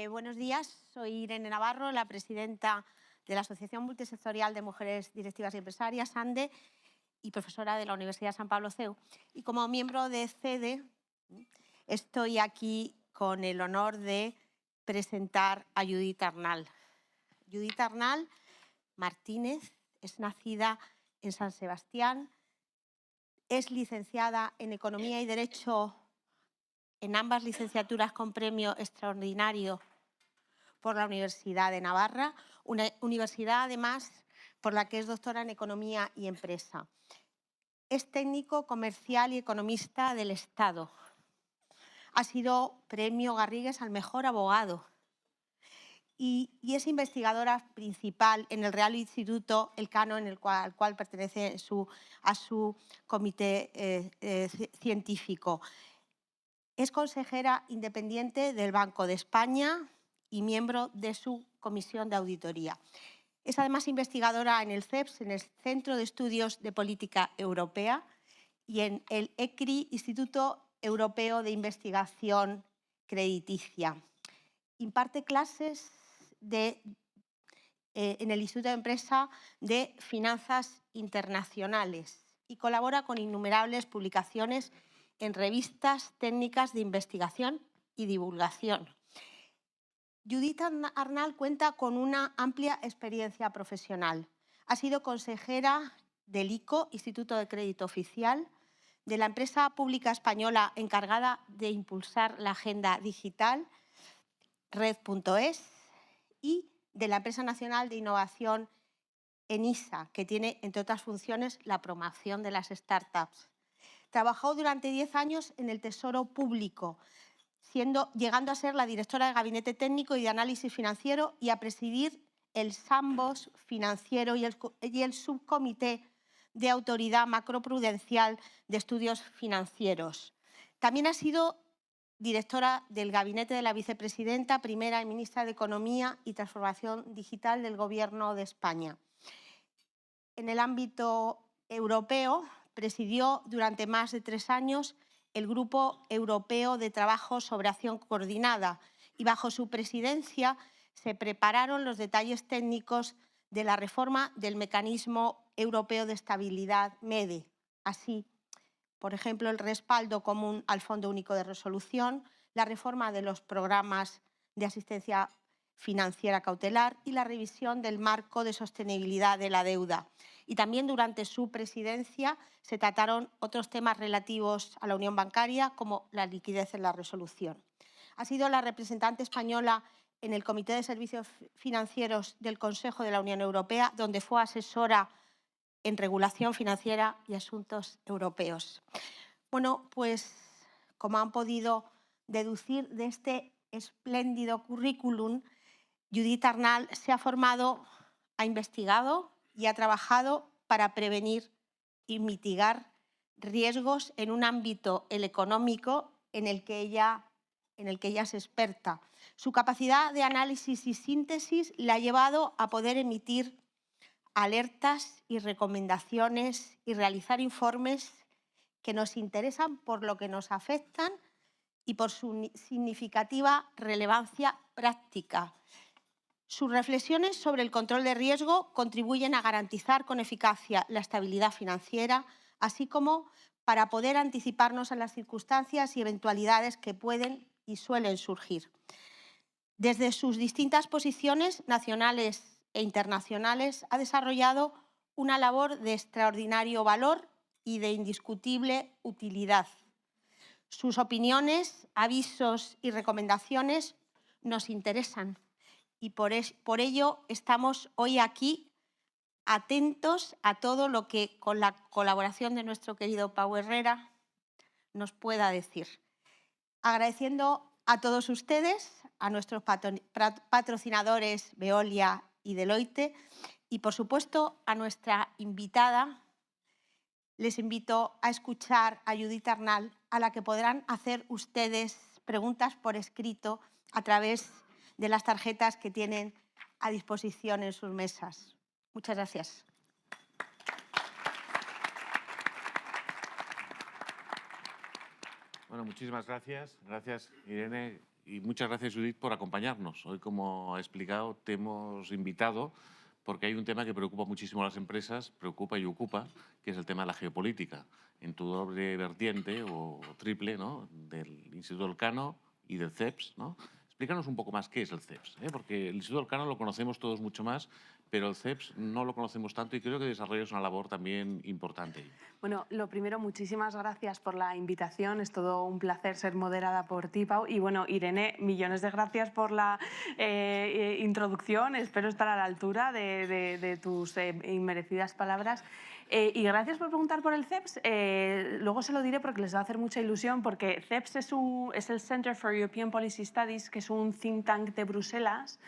Buenos días, soy Irene Navarro, la presidenta de la Asociación Multisectorial de Mujeres Directivas y Empresarias, ANDE, y profesora de la Universidad San Pablo CEU. Y como miembro de CEDE, estoy aquí con el honor de presentar a Judith Arnal. Judith Arnal Martínez es nacida en San Sebastián, es licenciada en Economía y Derecho en ambas licenciaturas con premio extraordinario por la Universidad de Navarra, una universidad además por la que es doctora en Economía y Empresa. Es técnico comercial y economista del Estado. Ha sido premio Garrigues al mejor abogado y es investigadora principal en el Real Instituto Elcano, al cual pertenece a su comité científico. Es consejera independiente del Banco de España y miembro de su comisión de auditoría. Es además investigadora en el CEPS, en el Centro de Estudios de Política Europea, y en el ECRI, Instituto Europeo de Investigación Crediticia. Imparte clases en el Instituto de Empresa de Finanzas Internacionales y colabora con innumerables publicaciones en revistas técnicas de investigación y divulgación. Judith Arnal cuenta con una amplia experiencia profesional. Ha sido consejera del ICO, Instituto de Crédito Oficial, de la empresa pública española encargada de impulsar la agenda digital, Red.es, y de la empresa nacional de innovación ENISA, que tiene, entre otras funciones, la promoción de las startups. Trabajó durante 10 años en el Tesoro Público, llegando a ser la directora de Gabinete Técnico y de Análisis Financiero y a presidir el Sandbox Financiero y el Subcomité de Autoridad Macroprudencial de Estudios Financieros. También ha sido directora del Gabinete de la Vicepresidenta, primera y ministra de Economía y Transformación Digital del Gobierno de España. En el ámbito europeo, presidió durante más de 3 años el Grupo Europeo de Trabajo sobre Acción Coordinada y bajo su presidencia se prepararon los detalles técnicos de la reforma del Mecanismo Europeo de Estabilidad, MEDE. Así, por ejemplo, el respaldo común al Fondo Único de Resolución, la reforma de los programas de asistencia financiera cautelar y la revisión del marco de sostenibilidad de la deuda. Y también durante su presidencia se trataron otros temas relativos a la unión bancaria, como la liquidez en la resolución. Ha sido la representante española en el Comité de Servicios Financieros del Consejo de la Unión Europea, donde fue asesora en regulación financiera y asuntos europeos. Bueno, pues como han podido deducir de este espléndido currículum, Judith Arnal se ha formado, ha investigado y ha trabajado para prevenir y mitigar riesgos en un ámbito, el económico, en el que ella es experta. Su capacidad de análisis y síntesis le ha llevado a poder emitir alertas y recomendaciones y realizar informes que nos interesan por lo que nos afectan y por su significativa relevancia práctica. Sus reflexiones sobre el control de riesgo contribuyen a garantizar con eficacia la estabilidad financiera, así como para poder anticiparnos a las circunstancias y eventualidades que pueden y suelen surgir. Desde sus distintas posiciones nacionales e internacionales ha desarrollado una labor de extraordinario valor y de indiscutible utilidad. Sus opiniones, avisos y recomendaciones nos interesan y por ello estamos hoy aquí atentos a todo lo que con la colaboración de nuestro querido Pau Herrera nos pueda decir. Agradeciendo a todos ustedes, a nuestros patrocinadores Veolia y Deloitte y, por supuesto, a nuestra invitada. Les invito a escuchar a Judith Arnal, a la que podrán hacer ustedes preguntas por escrito a través de las tarjetas que tienen a disposición en sus mesas. Muchas gracias. Bueno, muchísimas gracias. Gracias, Irene. Y muchas gracias, Judith, por acompañarnos. Hoy, como ha explicado, te hemos invitado porque hay un tema que preocupa muchísimo a las empresas, preocupa y ocupa, que es el tema de la geopolítica, en tu doble vertiente o triple, ¿no?, del Instituto Elcano y del CEPS, ¿no? Explícanos un poco más qué es el CEPS, ¿eh? Porque el Instituto Elcano lo conocemos todos mucho más, pero el CEPS no lo conocemos tanto y creo que desarrollas una labor también importante ahí. Bueno, lo primero, muchísimas gracias por la invitación. Es todo un placer ser moderada por ti, Pau. Y bueno, Irene, millones de gracias por la introducción. Espero estar a la altura de tus inmerecidas palabras. Y gracias por preguntar por el CEPS. Luego se lo diré porque les va a hacer mucha ilusión, porque CEPS es el Center for European Policy Studies, que es un think tank de Bruselas.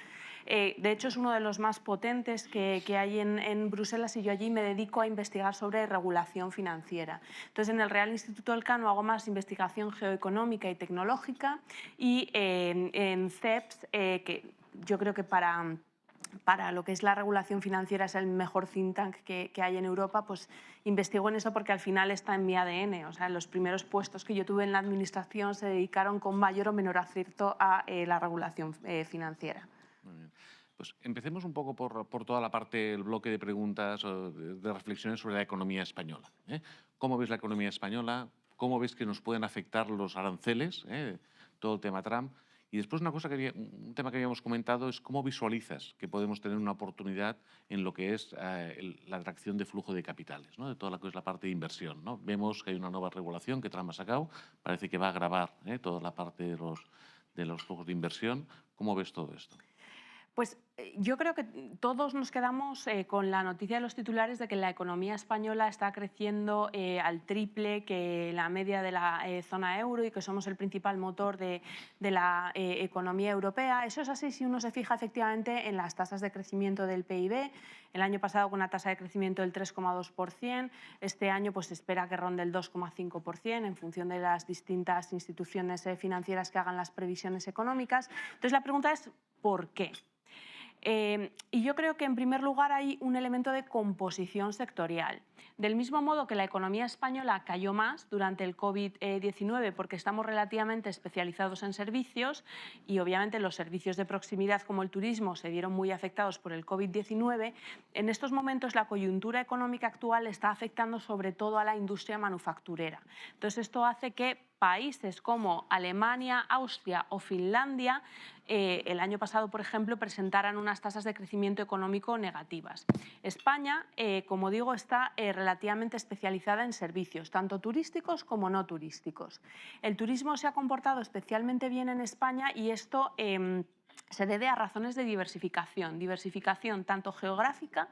De hecho, es uno de los más potentes que hay en Bruselas, y yo allí me dedico a investigar sobre regulación financiera. Entonces, en el Real Instituto Elcano hago más investigación geoeconómica y tecnológica, y en CEPS, que yo creo que para lo que es la regulación financiera es el mejor think tank que hay en Europa, pues investigo en eso porque al final está en mi ADN. O sea, los primeros puestos que yo tuve en la administración se dedicaron con mayor o menor acierto a la regulación financiera. Muy bien. Pues empecemos un poco por toda la parte, el bloque de preguntas o de reflexiones sobre la economía española, ¿eh? ¿Cómo ves la economía española? ¿Cómo ves que nos pueden afectar los aranceles? Todo el tema Trump. Y después un tema que habíamos comentado es cómo visualizas que podemos tener una oportunidad en lo que es la atracción de flujo de capitales, ¿no?, de toda la que es la parte de inversión, ¿no? Vemos que hay una nueva regulación que Trump ha sacado, parece que va a agravar toda la parte de los flujos de inversión. ¿Cómo ves todo esto? Pues yo creo que todos nos quedamos con la noticia de los titulares de que la economía española está creciendo al triple que la media de la zona euro, y que somos el principal motor de la economía europea. Eso es así si uno se fija efectivamente en las tasas de crecimiento del PIB. El año pasado con una tasa de crecimiento del 3,2%, este año pues se espera que ronde el 2,5% en función de las distintas instituciones financieras que hagan las previsiones económicas. Entonces la pregunta es ¿por qué? Y yo creo que, en primer lugar, hay un elemento de composición sectorial. Del mismo modo que la economía española cayó más durante el COVID-19 porque estamos relativamente especializados en servicios, y obviamente los servicios de proximidad como el turismo se vieron muy afectados por el COVID-19, en estos momentos la coyuntura económica actual está afectando sobre todo a la industria manufacturera. Entonces esto hace que países como Alemania, Austria o Finlandia el año pasado, por ejemplo, presentaran unas tasas de crecimiento económico negativas. España, como digo, está relativamente especializada en servicios, tanto turísticos como no turísticos. El turismo se ha comportado especialmente bien en España, y esto se debe a razones de diversificación tanto geográfica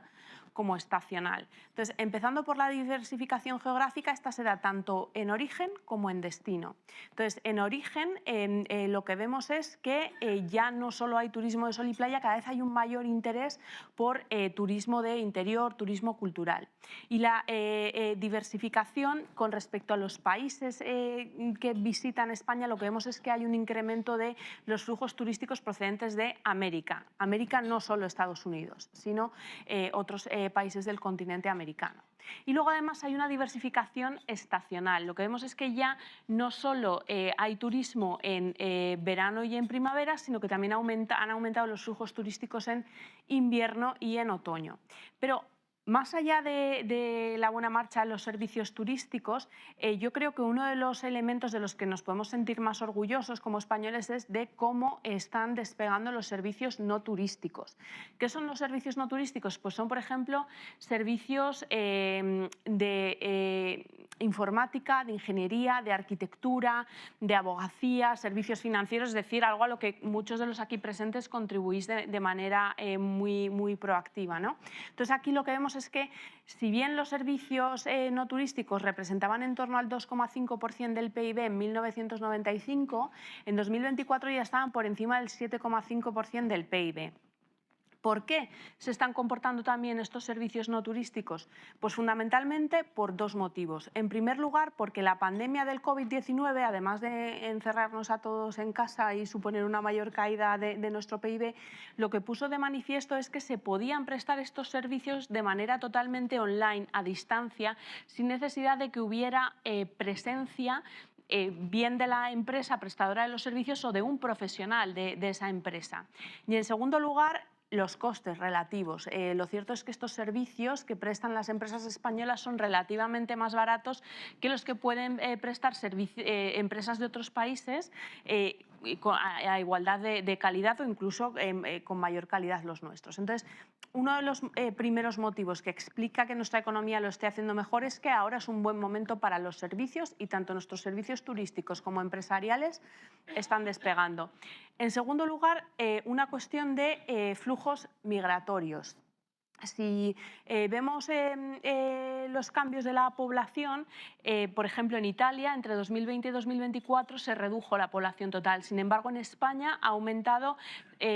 como estacional. Entonces, empezando por la diversificación geográfica, esta se da tanto en origen como en destino. Entonces, en origen lo que vemos es que ya no solo hay turismo de sol y playa, cada vez hay un mayor interés por turismo de interior, turismo cultural. Y la diversificación con respecto a los países que visitan España, lo que vemos es que hay un incremento de los flujos turísticos procedentes de América. América, no solo Estados Unidos, sino otros países del continente americano. Y luego además hay una diversificación estacional. Lo que vemos es que ya no solo hay turismo en verano y en primavera, sino que también han aumentado los flujos turísticos en invierno y en otoño. Pero más allá de la buena marcha de los servicios turísticos, yo creo que uno de los elementos de los que nos podemos sentir más orgullosos como españoles es de cómo están despegando los servicios no turísticos. ¿Qué son los servicios no turísticos? Pues son, por ejemplo, servicios de informática, de ingeniería, de arquitectura, de abogacía, servicios financieros, es decir, algo a lo que muchos de los aquí presentes contribuís de manera muy proactiva, ¿no? Entonces, aquí lo que vemos es que, si bien los servicios no turísticos representaban en torno al 2,5% del PIB en 1995, en 2024 ya estaban por encima del 7,5% del PIB. ¿Por qué se están comportando también estos servicios no turísticos? Pues fundamentalmente por dos motivos. En primer lugar, porque la pandemia del COVID-19, además de encerrarnos a todos en casa y suponer una mayor caída de nuestro PIB, lo que puso de manifiesto es que se podían prestar estos servicios de manera totalmente online, a distancia, sin necesidad de que hubiera presencia bien de la empresa prestadora de los servicios o de un profesional de esa empresa. Y en segundo lugar, los costes relativos. Lo cierto es que estos servicios que prestan las empresas españolas son relativamente más baratos que los que pueden prestar empresas de otros países a igualdad de calidad o incluso con mayor calidad los nuestros. Entonces, uno de los primeros motivos que explica que nuestra economía lo esté haciendo mejor es que ahora es un buen momento para los servicios y tanto nuestros servicios turísticos como empresariales están despegando. En segundo lugar, una cuestión de flujos migratorios. Si vemos los cambios de la población, por ejemplo, en Italia, entre 2020 y 2024 se redujo la población total. Sin embargo, en España ha aumentado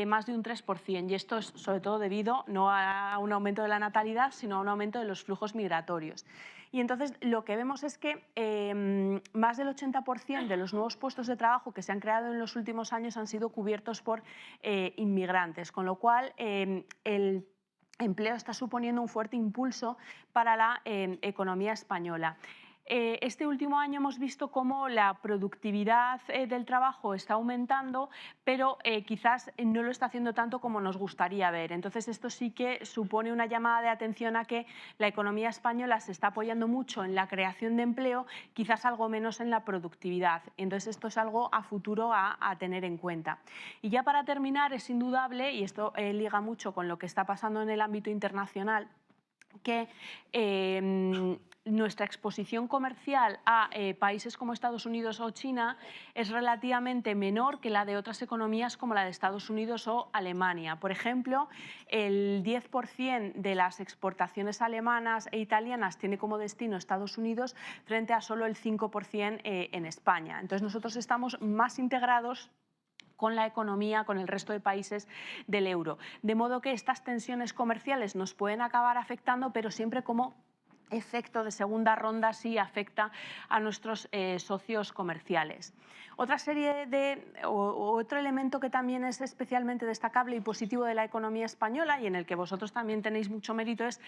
más de un 3%. Y esto es sobre todo debido no a un aumento de la natalidad, sino a un aumento de los flujos migratorios. Y entonces lo que vemos es que más del 80% de los nuevos puestos de trabajo que se han creado en los últimos años han sido cubiertos por inmigrantes, con lo cual el empleo está suponiendo un fuerte impulso para la economía española. Este último año hemos visto cómo la productividad del trabajo está aumentando, pero quizás no lo está haciendo tanto como nos gustaría ver. Entonces, esto sí que supone una llamada de atención a que la economía española se está apoyando mucho en la creación de empleo, quizás algo menos en la productividad. Entonces, esto es algo a futuro a tener en cuenta. Y ya para terminar, es indudable, y esto liga mucho con lo que está pasando en el ámbito internacional, que nuestra exposición comercial a países como Estados Unidos o China es relativamente menor que la de otras economías como la de Estados Unidos o Alemania. Por ejemplo, el 10% de las exportaciones alemanas e italianas tiene como destino Estados Unidos frente a solo el 5% en España. Entonces, nosotros estamos más integrados con la economía, con el resto de países del euro. De modo que estas tensiones comerciales nos pueden acabar afectando, pero siempre como efecto de segunda ronda sí afecta a nuestros socios comerciales. Otro elemento que también es especialmente destacable y positivo de la economía española y en el que vosotros también tenéis mucho mérito es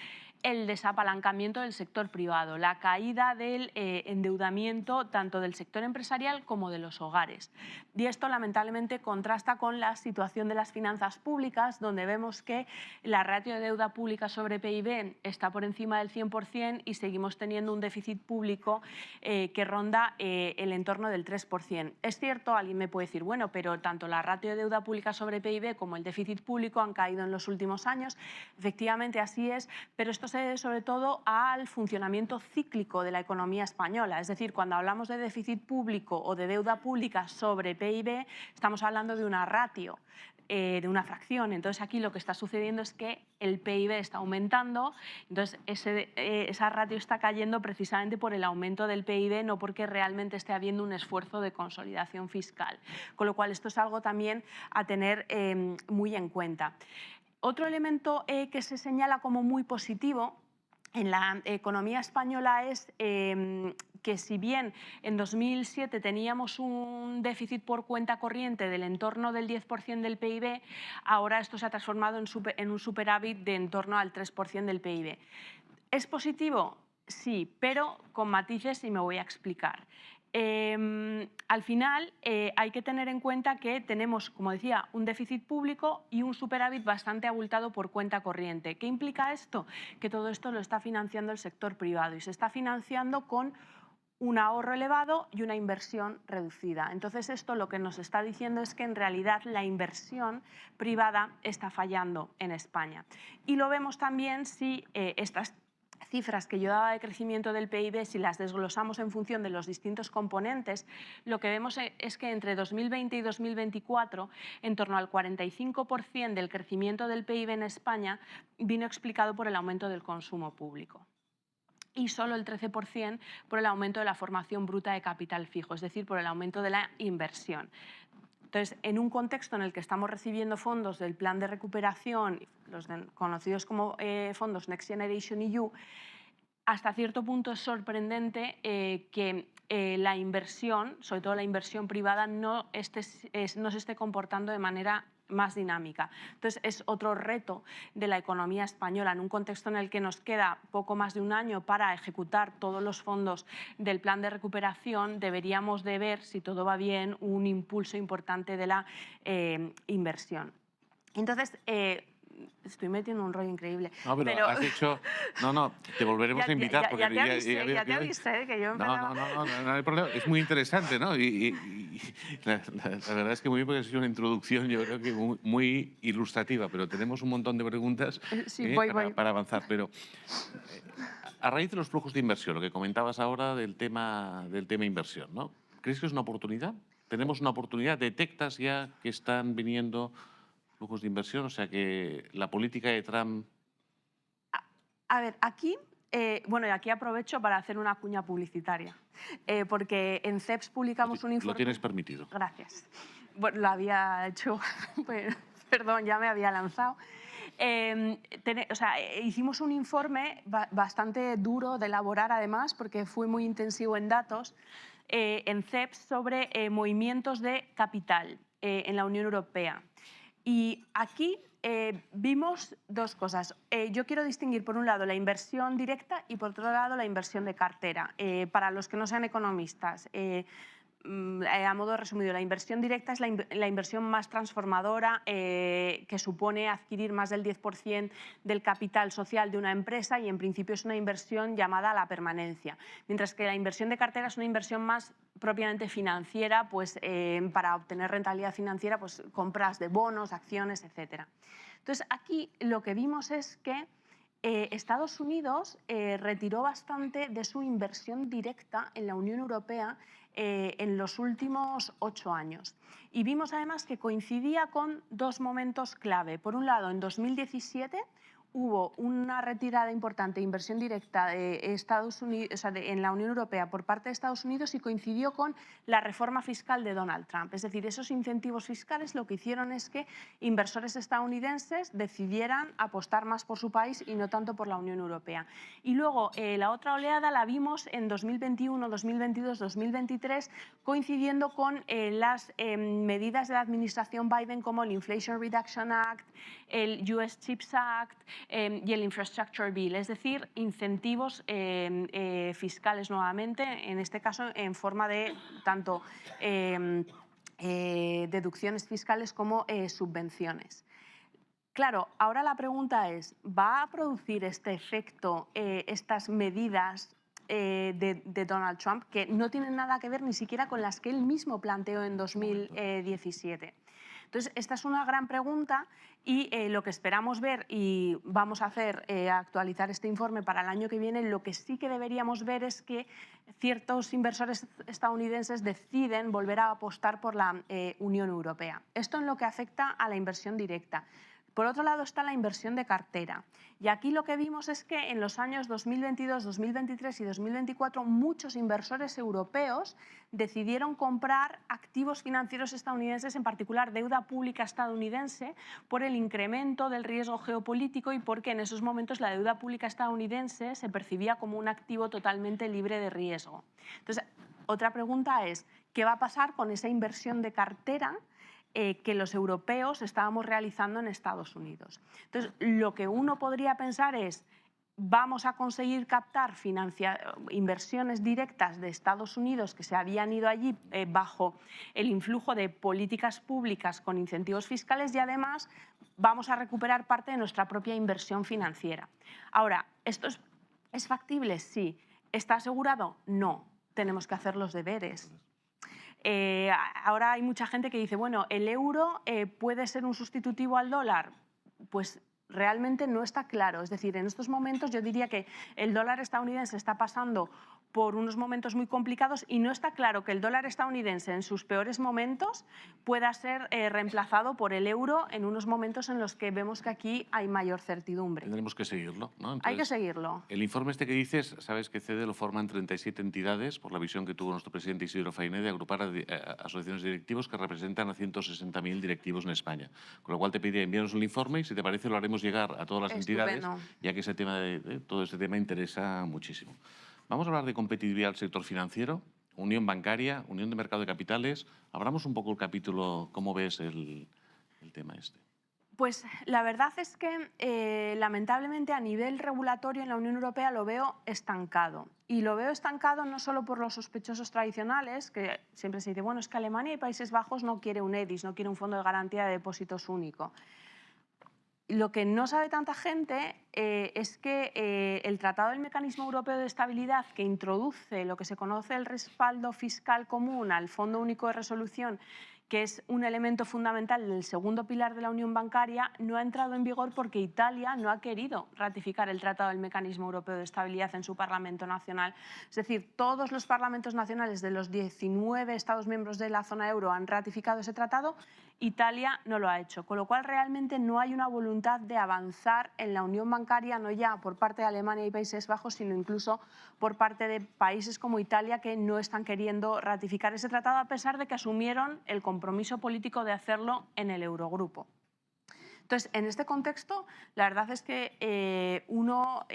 el desapalancamiento del sector privado, la caída del endeudamiento tanto del sector empresarial como de los hogares. Y esto lamentablemente contrasta con la situación de las finanzas públicas, donde vemos que la ratio de deuda pública sobre PIB está por encima del 100% y seguimos teniendo un déficit público que ronda el entorno del 3%. Es cierto, alguien me puede decir, bueno, pero tanto la ratio de deuda pública sobre PIB como el déficit público han caído en los últimos años. Efectivamente, así es, pero esto se debe sobre todo al funcionamiento cíclico de la economía española. Es decir, cuando hablamos de déficit público o de deuda pública sobre PIB, estamos hablando de una ratio, de una fracción. Entonces, aquí lo que está sucediendo es que el PIB está aumentando, entonces esa ratio está cayendo precisamente por el aumento del PIB, no porque realmente esté habiendo un esfuerzo de consolidación fiscal. Con lo cual, esto es algo también a tener muy en cuenta. Otro elemento que se señala como muy positivo en la economía española es que si bien en 2007 teníamos un déficit por cuenta corriente del entorno del 10% del PIB, ahora esto se ha transformado en un superávit de en torno al 3% del PIB. ¿Es positivo? Sí, pero con matices y me voy a explicar. Al final hay que tener en cuenta que tenemos, como decía, un déficit público y un superávit bastante abultado por cuenta corriente. ¿Qué implica esto? Que todo esto lo está financiando el sector privado y se está financiando con un ahorro elevado y una inversión reducida. Entonces, esto lo que nos está diciendo es que en realidad la inversión privada está fallando en España. Y lo vemos también si estas cifras que yo daba de crecimiento del PIB, si las desglosamos en función de los distintos componentes, lo que vemos es que entre 2020 y 2024, en torno al 45% del crecimiento del PIB en España vino explicado por el aumento del consumo público y solo el 13% por el aumento de la formación bruta de capital fijo, es decir, por el aumento de la inversión. Entonces, en un contexto en el que estamos recibiendo fondos del plan de recuperación, los conocidos como fondos Next Generation EU, hasta cierto punto es sorprendente que la inversión, sobre todo la inversión privada, no se esté comportando de manera más dinámica. Entonces, es otro reto de la economía española en un contexto en el que nos queda poco más de un año para ejecutar todos los fondos del plan de recuperación. Deberíamos de ver, si todo va bien, un impulso importante de la inversión. Entonces, estoy metiendo un rollo increíble. No, pero has hecho... No, te volveremos a invitar. Ya te avisé que yo empezaba... No hay problema. Es muy interesante, ¿no? Y la verdad es que muy bien, porque ha sido una introducción, yo creo que muy ilustrativa, pero tenemos un montón de preguntas Sí, para avanzar. Pero a raíz de los flujos de inversión, lo que comentabas ahora del tema inversión, ¿no? ¿Crees que es una oportunidad? ¿Tenemos una oportunidad? ¿Detectas ya que están viniendo flujos de inversión? O sea, que la política de Trump... A ver, aquí, bueno, y aquí aprovecho para hacer una cuña publicitaria, porque en CEPS publicamos un informe... Lo tienes permitido. Gracias. Bueno, lo había hecho, perdón, ya me había lanzado. Hicimos un informe bastante duro de elaborar, además, porque fue muy intensivo en datos, en CEPS sobre movimientos de capital en la Unión Europea. Y aquí vimos dos cosas. Yo quiero distinguir, por un lado, la inversión directa y, por otro lado, la inversión de cartera. Para los que no sean economistas, a modo resumido, la inversión directa es la inversión más transformadora, que supone adquirir más del 10% del capital social de una empresa, y en principio es una inversión llamada a la permanencia. Mientras que la inversión de cartera es una inversión más propiamente financiera, pues para obtener rentabilidad financiera, pues compras de bonos, acciones, etc. Entonces, aquí lo que vimos es que Estados Unidos retiró bastante de su inversión directa en la Unión Europea en los últimos 8 años. Y vimos además que coincidía con dos momentos clave. Por un lado, en 2017 hubo una retirada importante de inversión directa de Estados Unidos, o sea, en la Unión Europea por parte de Estados Unidos, y coincidió con la reforma fiscal de Donald Trump. Es decir, esos incentivos fiscales lo que hicieron es que inversores estadounidenses decidieran apostar más por su país y no tanto por la Unión Europea. Y luego la otra oleada la vimos en 2021, 2022, 2023, coincidiendo con las medidas de la administración Biden, como el Inflation Reduction Act, el US CHIPS Act, y el Infrastructure Bill, es decir, incentivos fiscales nuevamente, en este caso en forma de tanto deducciones fiscales como subvenciones. Claro, ahora la pregunta es, ¿va a producir este efecto, estas medidas de Donald Trump, que no tienen nada que ver ni siquiera con las que él mismo planteó en 2017? Entonces, esta es una gran pregunta, y lo que esperamos ver, y vamos a hacer, actualizar este informe para el año que viene, lo que sí que deberíamos ver es que ciertos inversores estadounidenses deciden volver a apostar por la Unión Europea. Esto en lo que afecta a la inversión directa. Por otro lado está la inversión de cartera. Y aquí lo que vimos es que en los años 2022, 2023 y 2024 muchos inversores europeos decidieron comprar activos financieros estadounidenses, en particular deuda pública estadounidense, por el incremento del riesgo geopolítico y porque en esos momentos la deuda pública estadounidense se percibía como un activo totalmente libre de riesgo. Entonces, otra pregunta es, ¿qué va a pasar con esa inversión de cartera que los europeos estábamos realizando en Estados Unidos? Entonces, lo que uno podría pensar es, vamos a conseguir captar inversiones directas de Estados Unidos que se habían ido allí bajo el influjo de políticas públicas con incentivos fiscales, y además vamos a recuperar parte de nuestra propia inversión financiera. Ahora, ¿esto es factible? Sí. ¿Está asegurado? No. Tenemos que hacer los deberes. Ahora hay mucha gente que dice, bueno, ¿el euro puede ser un sustitutivo al dólar? Pues realmente no está claro. Es decir, en estos momentos yo diría que el dólar estadounidense está pasando por unos momentos muy complicados, y no está claro que el dólar estadounidense en sus peores momentos pueda ser reemplazado por el euro en unos momentos en los que vemos que aquí hay mayor certidumbre. Tendremos que seguirlo, ¿no? Entonces, hay que seguirlo. El informe este que dices, sabes que CEDE lo forman 37 entidades, por la visión que tuvo nuestro presidente Isidro Fainé de agrupar a asociaciones de directivos que representan a 160.000 directivos en España. Con lo cual te pediría enviarnos el informe, y si te parece lo haremos llegar a todas las entidades, ya que todo ese tema interesa muchísimo. Vamos a hablar de competitividad del sector financiero, unión bancaria, unión de mercado de capitales. Abramos un poco el capítulo, ¿cómo ves el tema este? Pues la verdad es que lamentablemente a nivel regulatorio en la Unión Europea lo veo estancado. Y lo veo estancado no solo por los sospechosos tradicionales, que siempre se dice, bueno, es que Alemania y Países Bajos no quiere un EDIS, no quiere un fondo de garantía de depósitos único. Lo que no sabe tanta gente es que el Tratado del Mecanismo Europeo de Estabilidad, que introduce lo que se conoce el respaldo fiscal común al Fondo Único de Resolución, que es un elemento fundamental del segundo pilar de la Unión Bancaria, no ha entrado en vigor porque Italia no ha querido ratificar el Tratado del Mecanismo Europeo de Estabilidad en su Parlamento Nacional. Es decir, todos los parlamentos nacionales de los 19 Estados miembros de la zona euro han ratificado ese tratado, Italia no lo ha hecho, con lo cual realmente no hay una voluntad de avanzar en la unión bancaria, no ya por parte de Alemania y Países Bajos, sino incluso por parte de países como Italia, que no están queriendo ratificar ese tratado a pesar de que asumieron el compromiso político de hacerlo en el Eurogrupo. Entonces, en este contexto, la verdad es que uno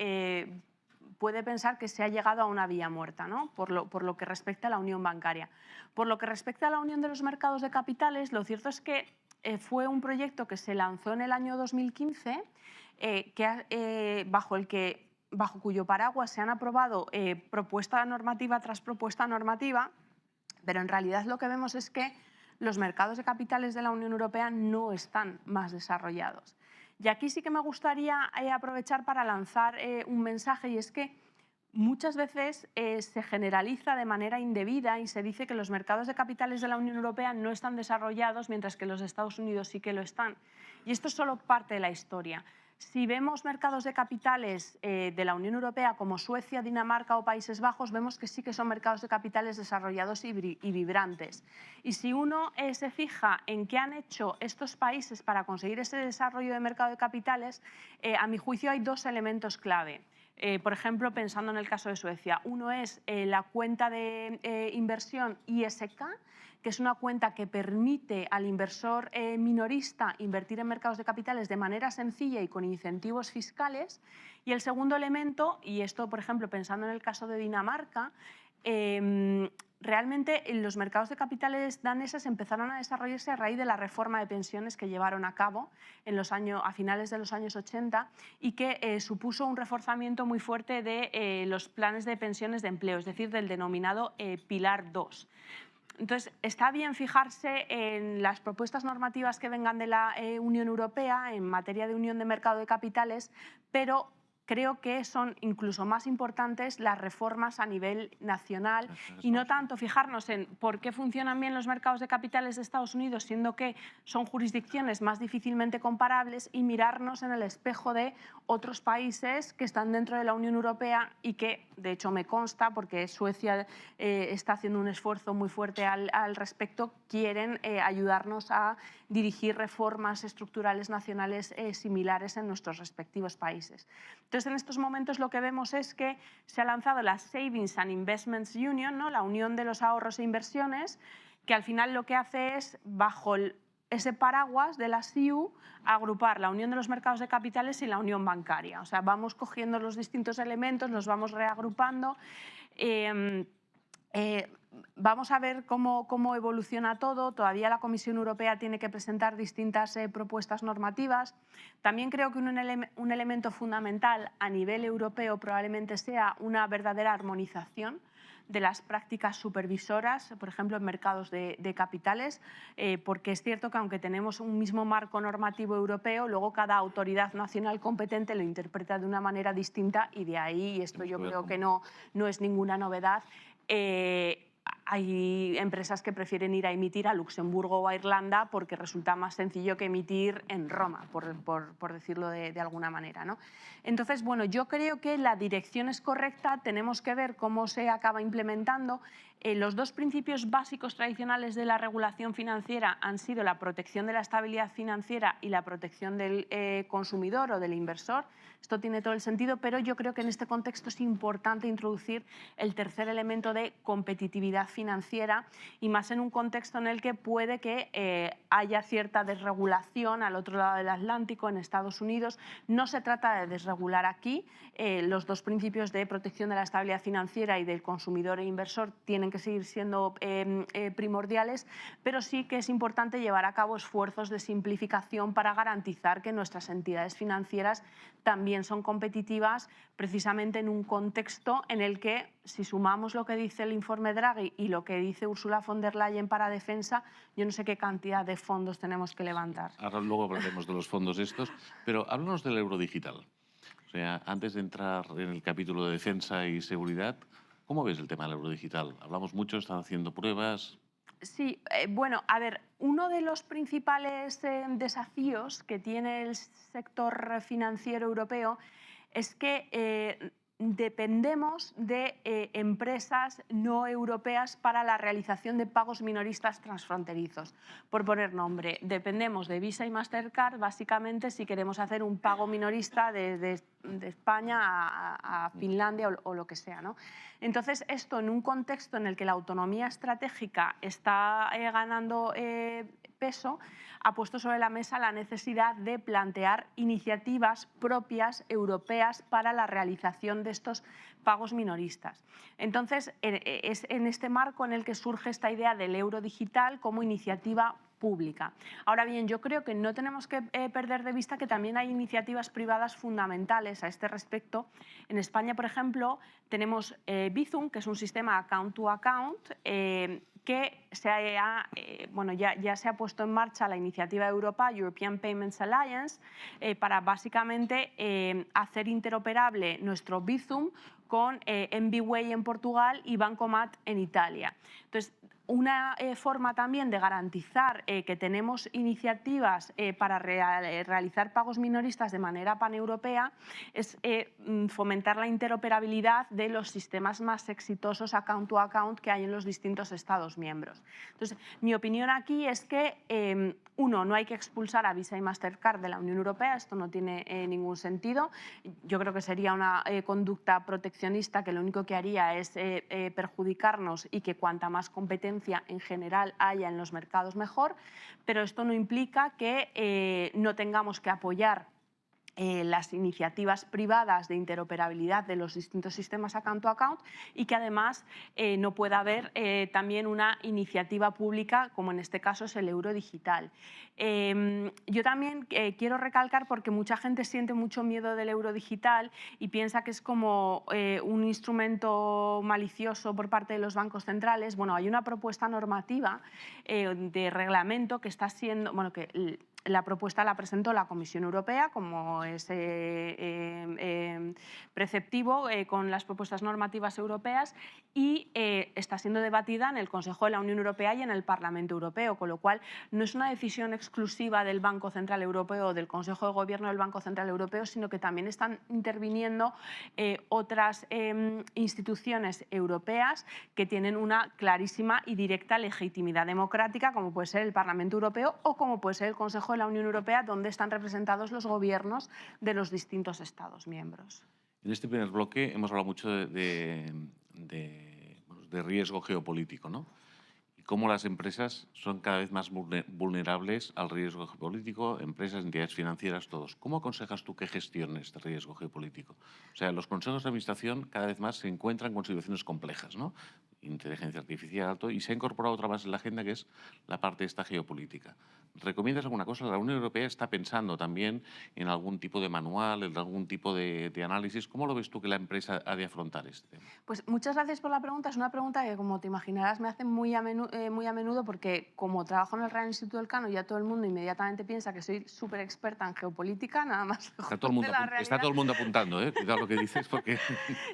puede pensar que se ha llegado a una vía muerta, ¿no? por lo que respecta a la unión bancaria. Por lo que respecta a la unión de los mercados de capitales, lo cierto es que fue un proyecto que se lanzó en el año 2015, bajo cuyo paraguas se han aprobado propuesta normativa tras propuesta normativa, pero en realidad lo que vemos es que los mercados de capitales de la Unión Europea no están más desarrollados. Y aquí sí que me gustaría aprovechar para lanzar un mensaje, y es que muchas veces se generaliza de manera indebida y se dice que los mercados de capitales de la Unión Europea no están desarrollados, mientras que los de Estados Unidos sí que lo están. Y esto es solo parte de la historia. Si vemos mercados de capitales de la Unión Europea como Suecia, Dinamarca o Países Bajos, vemos que sí que son mercados de capitales desarrollados y vibrantes. Y si uno se fija en qué han hecho estos países para conseguir ese desarrollo de mercado de capitales, a mi juicio hay dos elementos clave. Por ejemplo, pensando en el caso de Suecia, uno es la cuenta de inversión ISK, que es una cuenta que permite al inversor minorista invertir en mercados de capitales de manera sencilla y con incentivos fiscales. Y el segundo elemento, y esto, por ejemplo, pensando en el caso de Dinamarca, realmente los mercados de capitales daneses empezaron a desarrollarse a raíz de la reforma de pensiones que llevaron a cabo a finales de los años 80 y que supuso un reforzamiento muy fuerte de los planes de pensiones de empleo, es decir, del denominado Pilar 2. Entonces, está bien fijarse en las propuestas normativas que vengan de la Unión Europea en materia de unión de mercado de capitales, pero creo que son incluso más importantes las reformas a nivel nacional y no tanto fijarnos en por qué funcionan bien los mercados de capitales de Estados Unidos, siendo que son jurisdicciones más difícilmente comparables, y mirarnos en el espejo de otros países que están dentro de la Unión Europea y que, de hecho, me consta, porque Suecia está haciendo un esfuerzo muy fuerte al respecto, quieren ayudarnos a dirigir reformas estructurales nacionales similares en nuestros respectivos países. Entonces, en estos momentos lo que vemos es que se ha lanzado la Savings and Investments Union, ¿no? La unión de los ahorros e inversiones, que al final lo que hace es, bajo ese paraguas de la CIU, agrupar la unión de los mercados de capitales y la unión bancaria. O sea, vamos cogiendo los distintos elementos, los vamos reagrupando. Vamos a ver cómo evoluciona todo. Todavía la Comisión Europea tiene que presentar distintas propuestas normativas. También creo que un elemento fundamental a nivel europeo probablemente sea una verdadera armonización de las prácticas supervisoras, por ejemplo, en mercados de capitales, porque es cierto que aunque tenemos un mismo marco normativo europeo, luego cada autoridad nacional competente lo interpreta de una manera distinta, y de ahí, y esto yo creo que no es ninguna novedad, hay empresas que prefieren ir a emitir a Luxemburgo o a Irlanda porque resulta más sencillo que emitir en Roma, por decirlo de alguna manera, ¿no? Entonces, bueno, yo creo que la dirección es correcta, tenemos que ver cómo se acaba implementando. Los dos principios básicos tradicionales de la regulación financiera han sido la protección de la estabilidad financiera y la protección del consumidor o del inversor. Esto tiene todo el sentido, pero yo creo que en este contexto es importante introducir el tercer elemento de competitividad financiera, financiera y más en un contexto en el que puede que haya cierta desregulación al otro lado del Atlántico, en Estados Unidos. No se trata de desregular aquí. Los dos principios de protección de la estabilidad financiera y del consumidor e inversor tienen que seguir siendo primordiales, pero sí que es importante llevar a cabo esfuerzos de simplificación para garantizar que nuestras entidades financieras también son competitivas, precisamente en un contexto en el que, si sumamos lo que dice el informe Draghi y lo que dice Ursula von der Leyen para defensa, yo no sé qué cantidad de fondos tenemos que levantar. Ahora luego hablaremos de los fondos estos, pero háblanos del euro digital. O sea, antes de entrar en el capítulo de defensa y seguridad, ¿cómo ves el tema del euro digital? Hablamos mucho, están haciendo pruebas. Sí, bueno, a ver, uno de los principales desafíos que tiene el sector financiero europeo es que dependemos de empresas no europeas para la realización de pagos minoristas transfronterizos. Por poner nombre, dependemos de Visa y Mastercard básicamente si queremos hacer un pago minorista de España a Finlandia o lo que sea, ¿no? Entonces, esto en un contexto en el que la autonomía estratégica está ganando peso, ha puesto sobre la mesa la necesidad de plantear iniciativas propias europeas para la realización de estos pagos minoristas. Entonces, es en este marco en el que surge esta idea del euro digital como iniciativa pública. Ahora bien, yo creo que no tenemos que perder de vista que también hay iniciativas privadas fundamentales a este respecto. En España, por ejemplo, tenemos Bizum, que es un sistema account to account, que ya se ha puesto en marcha la iniciativa Europa, European Payments Alliance, para básicamente hacer interoperable nuestro Bizum con MBWay en Portugal y Bancomat en Italia. Entonces, una forma también de garantizar que tenemos iniciativas para realizar pagos minoristas de manera paneuropea es fomentar la interoperabilidad de los sistemas más exitosos account to account que hay en los distintos Estados miembros. Entonces, mi opinión aquí es que, uno, no hay que expulsar a Visa y Mastercard de la Unión Europea, esto no tiene ningún sentido. Yo creo que sería una conducta proteccionista que lo único que haría es perjudicarnos y que cuanta más competencia en general haya en los mercados mejor, pero esto no implica que no tengamos que apoyar las iniciativas privadas de interoperabilidad de los distintos sistemas account to account y que además no pueda haber también una iniciativa pública como en este caso es el euro digital. Yo también quiero recalcar, porque mucha gente siente mucho miedo del euro digital y piensa que es como un instrumento malicioso por parte de los bancos centrales. Bueno, hay una propuesta normativa de reglamento que está siendo, bueno, que la propuesta la presentó la Comisión Europea, como es preceptivo con las propuestas normativas europeas, y está siendo debatida en el Consejo de la Unión Europea y en el Parlamento Europeo, con lo cual no es una decisión exclusiva del Banco Central Europeo o del Consejo de Gobierno del Banco Central Europeo, sino que también están interviniendo otras instituciones europeas que tienen una clarísima y directa legitimidad democrática, como puede ser el Parlamento Europeo o como puede ser el Consejo de la Unión Europea, donde están representados los gobiernos de los distintos Estados miembros. En este primer bloque hemos hablado mucho de riesgo geopolítico, ¿no? Y cómo las empresas son cada vez más vulnerables al riesgo geopolítico, empresas, entidades financieras, todos. ¿Cómo aconsejas tú que gestionen este riesgo geopolítico? O sea, los consejos de administración cada vez más se encuentran con situaciones complejas, ¿no? Inteligencia artificial, todo, y se ha incorporado otra más en la agenda que es la parte de esta geopolítica. ¿Recomiendas alguna cosa? La Unión Europea está pensando también en algún tipo de manual, en algún tipo de análisis. ¿Cómo lo ves tú que la empresa ha de afrontar este tema? Pues muchas gracias por la pregunta. Es una pregunta que, como te imaginarás, me hacen muy a menudo porque, como trabajo en el Real Instituto Elcano, ya todo el mundo inmediatamente piensa que soy súper experta en geopolítica, nada más. Está todo el mundo apuntando, ¿eh? Cuidado lo que dices porque...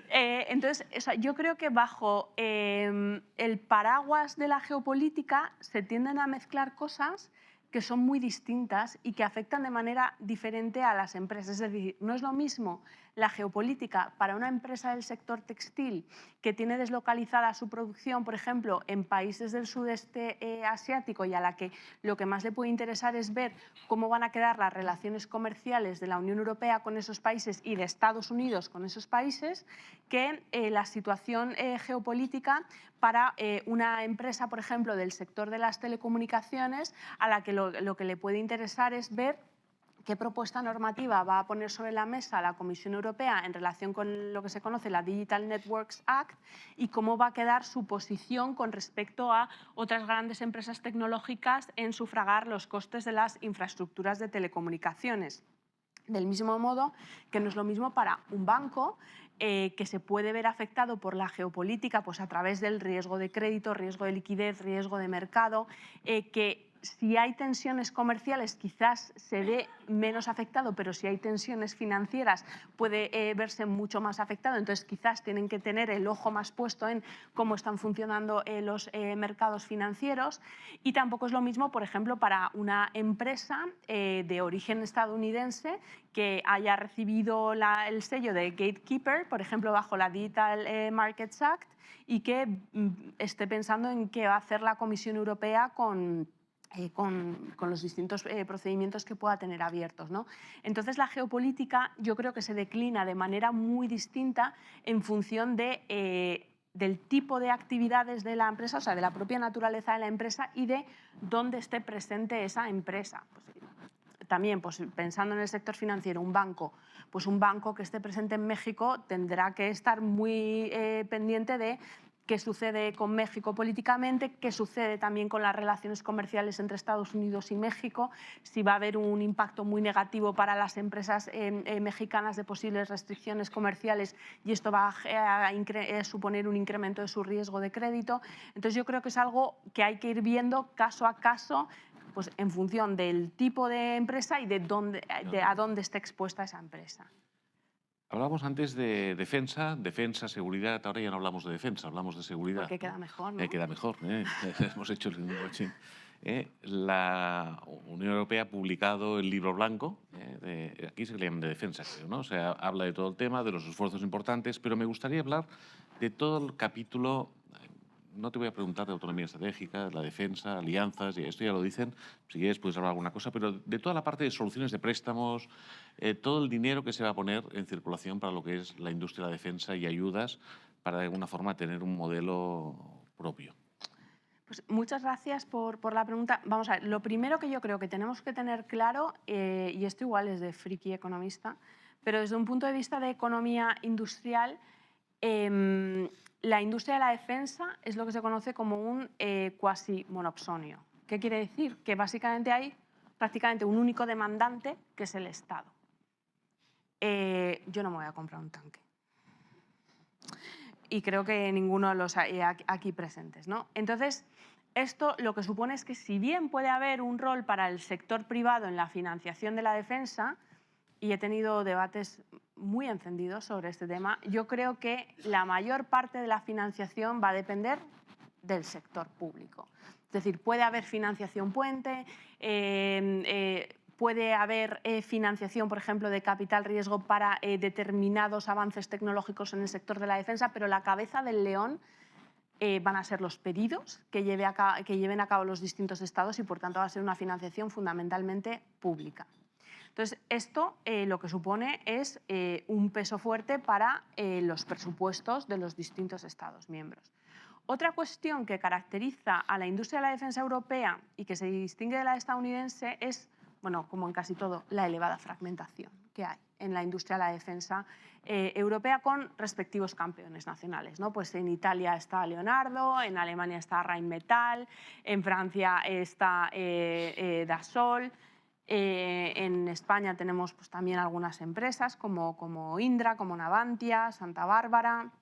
Entonces, o sea, yo creo que bajo el paraguas de la geopolítica se tienden a mezclar cosas que son muy distintas y que afectan de manera diferente a las empresas. Es decir, no es lo mismo la geopolítica para una empresa del sector textil que tiene deslocalizada su producción, por ejemplo, en países del sudeste asiático y a la que lo que más le puede interesar es ver cómo van a quedar las relaciones comerciales de la Unión Europea con esos países y de Estados Unidos con esos países, que la situación geopolítica para una empresa, por ejemplo, del sector de las telecomunicaciones, a la que lo que le puede interesar es ver qué propuesta normativa va a poner sobre la mesa la Comisión Europea en relación con lo que se conoce la Digital Networks Act y cómo va a quedar su posición con respecto a otras grandes empresas tecnológicas en sufragar los costes de las infraestructuras de telecomunicaciones. Del mismo modo que no es lo mismo para un banco que se puede ver afectado por la geopolítica pues a través del riesgo de crédito, riesgo de liquidez, riesgo de mercado, que si hay tensiones comerciales quizás se ve menos afectado, pero si hay tensiones financieras puede verse mucho más afectado. Entonces quizás tienen que tener el ojo más puesto en cómo están funcionando los mercados financieros. Y tampoco es lo mismo, por ejemplo, para una empresa de origen estadounidense que haya recibido el sello de Gatekeeper, por ejemplo, bajo la Digital Markets Act, y que esté pensando en qué va a hacer la Comisión Europea con los distintos procedimientos que pueda tener abiertos, ¿no? Entonces, la geopolítica yo creo que se declina de manera muy distinta en función del tipo de actividades de la empresa, o sea, de la propia naturaleza de la empresa y de dónde esté presente esa empresa. Pues, también, pues, pensando en el sector financiero, un banco que esté presente en México tendrá que estar muy pendiente de qué sucede con México políticamente, qué sucede también con las relaciones comerciales entre Estados Unidos y México, si va a haber un impacto muy negativo para las empresas mexicanas de posibles restricciones comerciales y esto va a suponer un incremento de su riesgo de crédito. Entonces yo creo que es algo que hay que ir viendo caso a caso, pues en función del tipo de empresa y a dónde esté expuesta esa empresa. Hablábamos antes de defensa, seguridad. Ahora ya no hablamos de defensa, hablamos de seguridad. Porque queda mejor, ¿no? Queda mejor. Hemos hecho el washing. La Unión Europea ha publicado el libro blanco. Aquí se le llama de defensa, creo, ¿no? O sea, habla de todo el tema, de los esfuerzos importantes, pero me gustaría hablar de todo el capítulo. No te voy a preguntar de autonomía estratégica, la defensa, alianzas, y esto ya lo dicen. Si quieres puedes hablar alguna cosa, pero de toda la parte de soluciones de préstamos, todo el dinero que se va a poner en circulación para lo que es la industria de la defensa y ayudas para de alguna forma tener un modelo propio. Pues muchas gracias por la pregunta. Vamos a ver, lo primero que yo creo que tenemos que tener claro, y esto igual es de friki economista, pero desde un punto de vista de economía industrial, la industria de la defensa es lo que se conoce como un cuasi monopsonio. ¿Qué quiere decir? Que básicamente hay prácticamente un único demandante, que es el Estado. Yo no me voy a comprar un tanque. Y creo que ninguno de los aquí presentes, ¿no? Entonces, esto lo que supone es que si bien puede haber un rol para el sector privado en la financiación de la defensa, y he tenido debates muy encendidos sobre este tema, yo creo que la mayor parte de la financiación va a depender del sector público. Es decir, puede haber financiación puente, puede haber financiación, por ejemplo, de capital riesgo para determinados avances tecnológicos en el sector de la defensa, pero la cabeza del león van a ser los pedidos que lleven a cabo los distintos estados y, por tanto, va a ser una financiación fundamentalmente pública. Entonces, esto lo que supone es un peso fuerte para los presupuestos de los distintos Estados miembros. Otra cuestión que caracteriza a la industria de la defensa europea y que se distingue de la estadounidense es, bueno, como en casi todo, la elevada fragmentación que hay en la industria de la defensa europea con respectivos campeones nacionales, ¿no? Pues en Italia está Leonardo, en Alemania está Rheinmetall, en Francia está Dassault. En España tenemos pues, también algunas empresas como Indra, como Navantia, Santa Bárbara,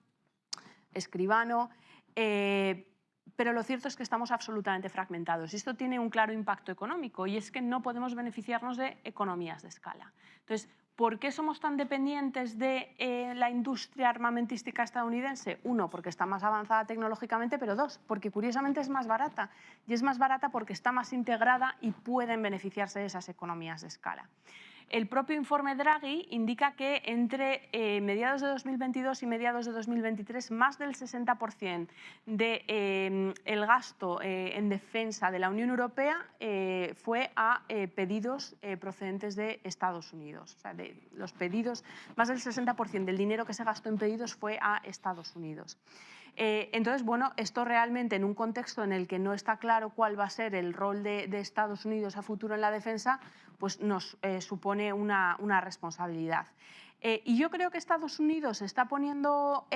Escribano, pero lo cierto es que estamos absolutamente fragmentados y esto tiene un claro impacto económico y es que no podemos beneficiarnos de economías de escala. Entonces, ¿por qué somos tan dependientes de la industria armamentística estadounidense? Uno, porque está más avanzada tecnológicamente, pero dos, porque curiosamente es más barata. Y es más barata porque está más integrada y pueden beneficiarse de esas economías de escala. El propio informe Draghi indica que entre mediados de 2022 y mediados de 2023 más del 60% del gasto en defensa de la Unión Europea fue a pedidos procedentes de Estados Unidos. O sea, de los pedidos, más del 60% del dinero que se gastó en pedidos fue a Estados Unidos. Entonces, bueno, esto realmente en un contexto en el que no está claro cuál va a ser el rol de Estados Unidos a futuro en la defensa, pues nos supone una responsabilidad. Y yo creo que Estados Unidos está poniendo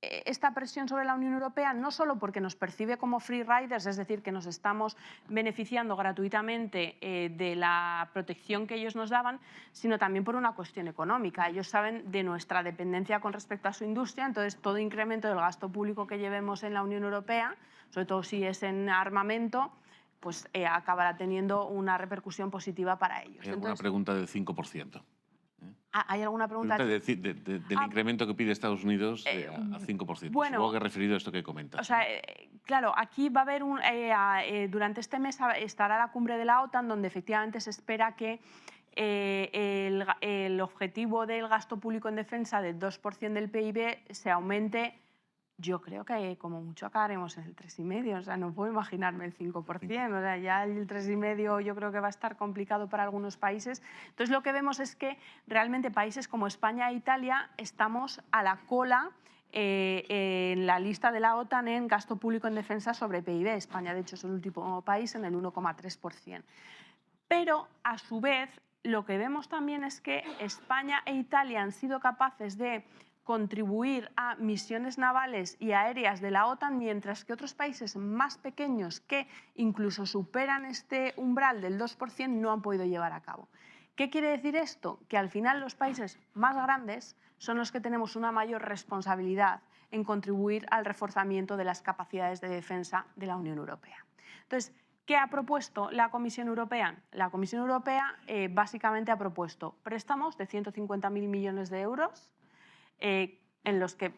esta presión sobre la Unión Europea no solo porque nos percibe como free riders, es decir, que nos estamos beneficiando gratuitamente de la protección que ellos nos daban, sino también por una cuestión económica. Ellos saben de nuestra dependencia con respecto a su industria, entonces todo incremento del gasto público que llevemos en la Unión Europea, sobre todo si es en armamento, pues acabará teniendo una repercusión positiva para ellos. Hay alguna pregunta del 5%. ¿Hay alguna pregunta? Del incremento que pide Estados Unidos al 5%. Bueno, supongo que referido a esto que comentas. O sea, claro, aquí va a haber durante este mes estará la cumbre de la OTAN, donde efectivamente se espera que el objetivo del gasto público en defensa del 2% del PIB se aumente. Yo creo que como mucho acabaremos en el 3,5%, o sea, no puedo imaginarme el 5%, o sea, ya el 3,5% yo creo que va a estar complicado para algunos países. Entonces lo que vemos es que realmente países como España e Italia estamos a la cola en la lista de la OTAN en gasto público en defensa sobre PIB. España, de hecho, es el último país en el 1,3%. Pero, a su vez, lo que vemos también es que España e Italia han sido capaces de contribuir a misiones navales y aéreas de la OTAN, mientras que otros países más pequeños que incluso superan este umbral del 2% no han podido llevar a cabo. ¿Qué quiere decir esto? Que al final los países más grandes son los que tenemos una mayor responsabilidad en contribuir al reforzamiento de las capacidades de defensa de la Unión Europea. Entonces, ¿qué ha propuesto la Comisión Europea? La Comisión Europea básicamente ha propuesto préstamos de 150.000 millones de euros, en los que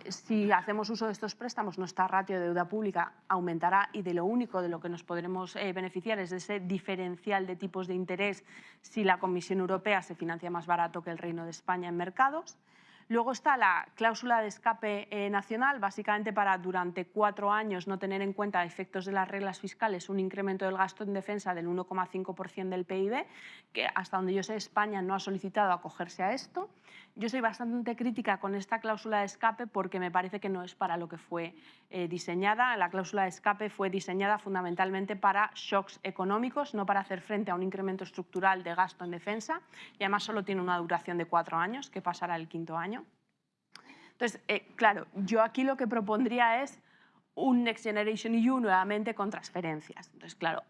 si hacemos uso de estos préstamos nuestra ratio de deuda pública aumentará y de lo único de lo que nos podremos beneficiar es de ese diferencial de tipos de interés si la Comisión Europea se financia más barato que el Reino de España en mercados. Luego está la cláusula de escape nacional, básicamente para durante 4 años no tener en cuenta a efectos de las reglas fiscales un incremento del gasto en defensa del 1,5% del PIB, que hasta donde yo sé España no ha solicitado acogerse a esto. Yo soy bastante crítica con esta cláusula de escape porque me parece que no es para lo que fue diseñada. La cláusula de escape fue diseñada fundamentalmente para shocks económicos, no para hacer frente a un incremento estructural de gasto en defensa, y además solo tiene una duración de 4 años, que pasará el 5º año. Entonces, claro, yo aquí lo que propondría es un Next Generation EU nuevamente con transferencias. Entonces, claro,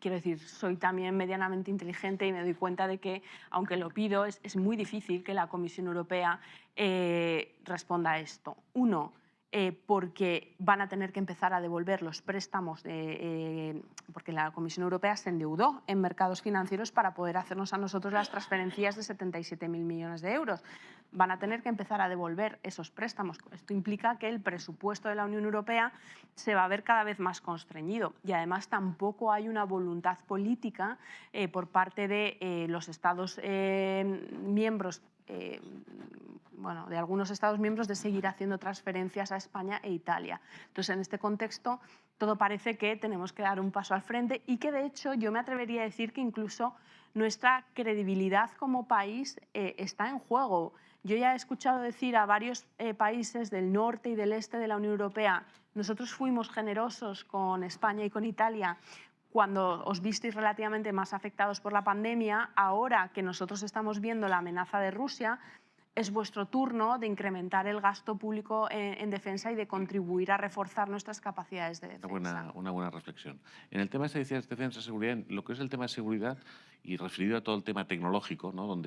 quiero decir, soy también medianamente inteligente y me doy cuenta de que, aunque lo pido, es muy difícil que la Comisión Europea responda a esto. Uno, porque van a tener que empezar a devolver los préstamos, porque la Comisión Europea se endeudó en mercados financieros para poder hacernos a nosotros las transferencias de 77.000 millones de euros. Van a tener que empezar a devolver esos préstamos. Esto implica que el presupuesto de la Unión Europea se va a ver cada vez más constreñido y además tampoco hay una voluntad política por parte de los Estados miembros, de algunos Estados miembros, de seguir haciendo transferencias a España e Italia. Entonces, en este contexto, todo parece que tenemos que dar un paso al frente y que, de hecho, yo me atrevería a decir que incluso nuestra credibilidad como país está en juego. Yo ya he escuchado decir a varios países del norte y del este de la Unión Europea, nosotros fuimos generosos con España y con Italia cuando os visteis relativamente más afectados por la pandemia. Ahora que nosotros estamos viendo la amenaza de Rusia, es vuestro turno de incrementar el gasto público en defensa y de contribuir a reforzar nuestras capacidades de defensa. Una buena reflexión. En el tema de defensa y seguridad, en lo que es el tema de seguridad y referido a todo el tema tecnológico, ¿no?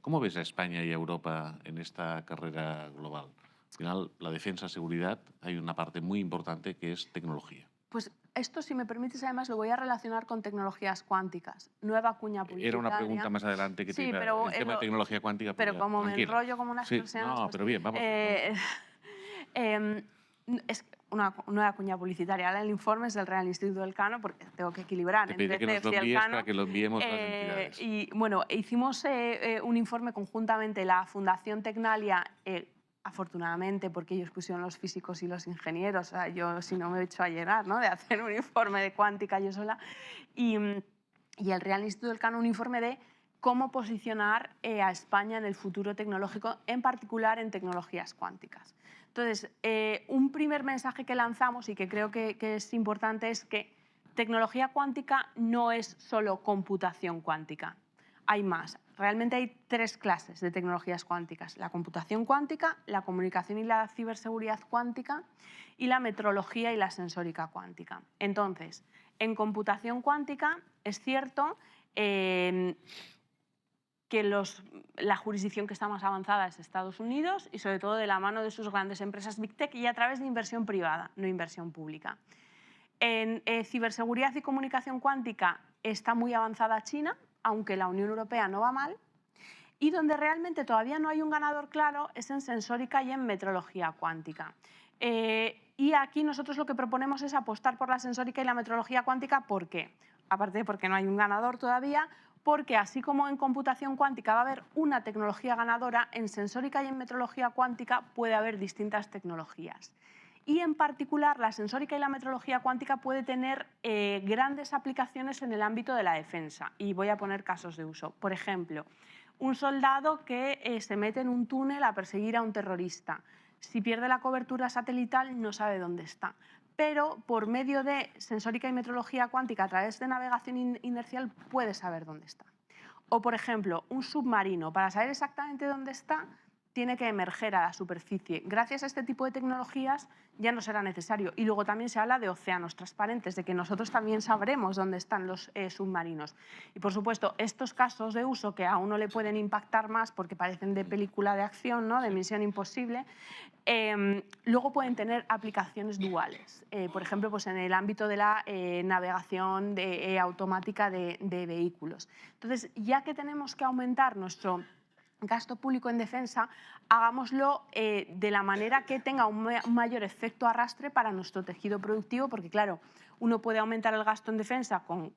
¿Cómo ves a España y a Europa en esta carrera global? Al final, la defensa, seguridad, hay una parte muy importante que es tecnología. Pues esto, si me permites, además lo voy a relacionar con tecnologías cuánticas. Nueva cuña publicitaria. Era una pregunta más adelante que sí, te pero el tema de tecnología cuántica. Pero como tranquila. me enrollo como unas personas... No, pero bien, vamos. una nueva cuña publicitaria. Ahora el informe es del Real Instituto del Cano, porque tengo que equilibrar Te pediré entre que nos lo CEF y el envíes Cano. para que lo enviemos a las entidades. Y bueno, hicimos un informe conjuntamente, la Fundación Tecnalia, afortunadamente, porque ellos pusieron los físicos y los ingenieros, o sea, yo si no me he hecho a llegar, ¿no?, de hacer un informe de cuántica yo sola, y el Real Instituto del Cano un informe de cómo posicionar a España en el futuro tecnológico, en particular en tecnologías cuánticas. Entonces, un primer mensaje que lanzamos y que creo que es importante es que tecnología cuántica no es solo computación cuántica. Hay más. Realmente hay 3 clases de tecnologías cuánticas: la computación cuántica, la comunicación y la ciberseguridad cuántica y la metrología y la sensórica cuántica. Entonces, en computación cuántica es cierto que la jurisdicción que está más avanzada es Estados Unidos, y sobre todo de la mano de sus grandes empresas Big Tech y a través de inversión privada, no inversión pública. En ciberseguridad y comunicación cuántica está muy avanzada China, aunque la Unión Europea no va mal. Y donde realmente todavía no hay un ganador claro es en sensórica y en metrología cuántica. Y aquí nosotros lo que proponemos es apostar por la sensórica y la metrología cuántica. ¿Por qué? Aparte de porque no hay un ganador todavía, porque así como en computación cuántica va a haber una tecnología ganadora, en sensórica y en metrología cuántica puede haber distintas tecnologías. Y en particular la sensórica y la metrología cuántica puede tener grandes aplicaciones en el ámbito de la defensa. Y voy a poner casos de uso. Por ejemplo, un soldado que se mete en un túnel a perseguir a un terrorista. Si pierde la cobertura satelital no sabe dónde está. Pero por medio de sensórica y metrología cuántica a través de navegación inercial puede saber dónde está. O por ejemplo, un submarino, para saber exactamente dónde está, tiene que emerger a la superficie. Gracias a este tipo de tecnologías ya no será necesario. Y luego también se habla de océanos transparentes, de que nosotros también sabremos dónde están los submarinos. Y por supuesto, estos casos de uso que a uno le pueden impactar más porque parecen de película de acción, ¿no?, de Misión Imposible, luego pueden tener aplicaciones duales. Por ejemplo, pues en el ámbito de la navegación automática de vehículos. Entonces, ya que tenemos que aumentar nuestro gasto público en defensa, hagámoslo de la manera que tenga un mayor efecto arrastre para nuestro tejido productivo, porque claro, uno puede aumentar el gasto en defensa con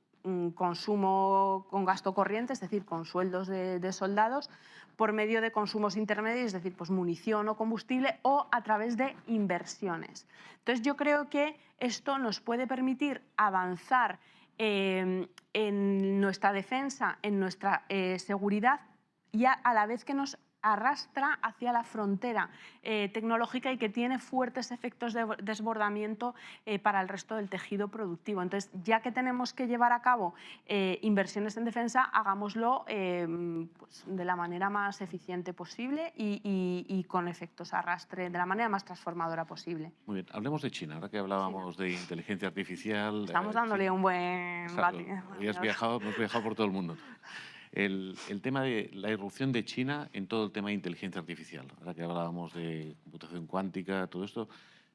consumo, con gasto corriente, es decir, con sueldos de soldados, por medio de consumos intermedios, es decir, pues munición o combustible, o a través de inversiones. Entonces yo creo que esto nos puede permitir avanzar en nuestra defensa, en nuestra seguridad, y a la vez que nos arrastra hacia la frontera tecnológica y que tiene fuertes efectos de desbordamiento para el resto del tejido productivo. Entonces, ya que tenemos que llevar a cabo inversiones en defensa, hagámoslo pues, de la manera más eficiente posible y con efectos arrastre, de la manera más transformadora posible. Muy bien, hablemos de China, ahora que hablábamos de inteligencia artificial. Estamos dándole un buen hemos viajado por todo el mundo. El tema de la irrupción de China en todo el tema de inteligencia artificial. Ahora que hablábamos de computación cuántica, todo esto,